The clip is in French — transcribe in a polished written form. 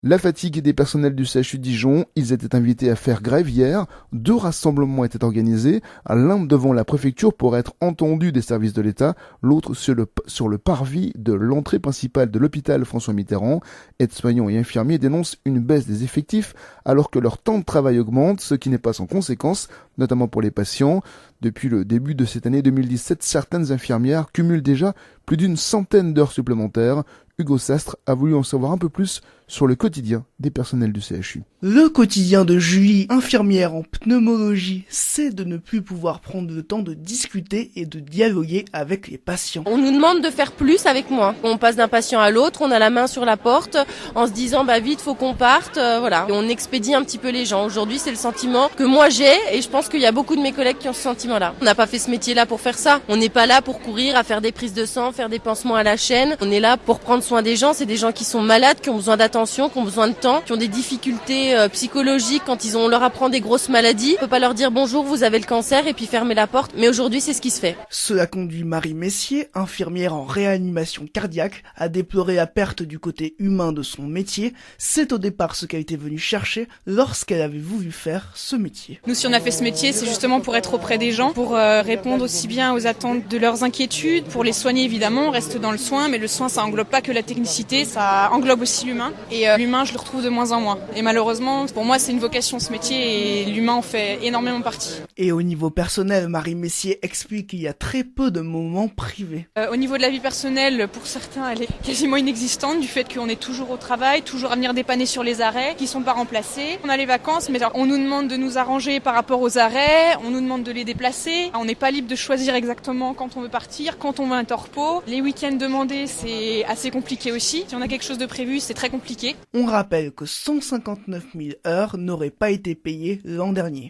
La fatigue des personnels du CHU de Dijon, ils étaient invités à faire grève hier. 2 rassemblements étaient organisés, l'un devant la préfecture pour être entendu des services de l'État, l'autre sur le parvis de l'entrée principale de l'hôpital François Mitterrand. Aides-soignants et infirmiers dénoncent une baisse des effectifs alors que leur temps de travail augmente, ce qui n'est pas sans conséquence, notamment pour les patients. Depuis le début de cette année 2017, certaines infirmières cumulent déjà plus d'une centaine d'heures supplémentaires. Hugo Sastre a voulu en savoir un peu plus sur le quotidien des personnels du CHU. Le quotidien de Julie, infirmière en pneumologie, c'est de ne plus pouvoir prendre le temps de discuter et de dialoguer avec les patients. On nous demande de faire plus avec moins. On passe d'un patient à l'autre, on a la main sur la porte en se disant vite faut qu'on parte, voilà. Et on expédie un petit peu les gens. Aujourd'hui c'est le sentiment que moi j'ai et je pense qu'il y a beaucoup de mes collègues qui ont ce sentiment-là. On n'a pas fait ce métier-là pour faire ça. On n'est pas là pour courir, à faire des prises de sang, faire des pansements à la chaîne. On est là pour prendre soin des gens. C'est des gens qui sont malades, qui ont besoin d'attention, qui ont besoin de temps, qui ont des difficultés psychologiques quand on leur apprend des grosses maladies. On peut pas leur dire bonjour, vous avez le cancer et puis fermer la porte. Mais aujourd'hui, c'est ce qui se fait. Cela conduit Marie Messier, infirmière en réanimation cardiaque, à déplorer la perte du côté humain de son métier. C'est au départ ce qu'elle était venue chercher lorsqu'elle avait voulu faire ce métier. Nous, si on a fait ce métier, c'est justement pour être auprès des gens, pour répondre aussi bien aux attentes de leurs inquiétudes, pour les soigner évidemment. On reste dans le soin, mais le soin, ça englobe pas que la technicité, ça englobe aussi l'humain. Et l'humain, je le retrouve de moins en moins. Et malheureusement, pour moi, c'est une vocation ce métier et l'humain en fait énormément partie. Et au niveau personnel, Marie Messier explique qu'il y a très peu de moments privés. Au niveau de la vie personnelle, pour certains, elle est quasiment inexistante du fait qu'on est toujours au travail, toujours à venir dépanner sur les arrêts qui sont pas remplacés. On a les vacances, mais on nous demande de nous arranger par rapport aux arrêts, on nous demande de les déplacer. On n'est pas libre de choisir exactement quand on veut partir, quand on veut un torpot. Les week-ends demandés, c'est assez compliqué aussi. Si on a quelque chose de prévu, c'est très compliqué. On rappelle que 159 000 heures n'auraient pas été payées l'an dernier.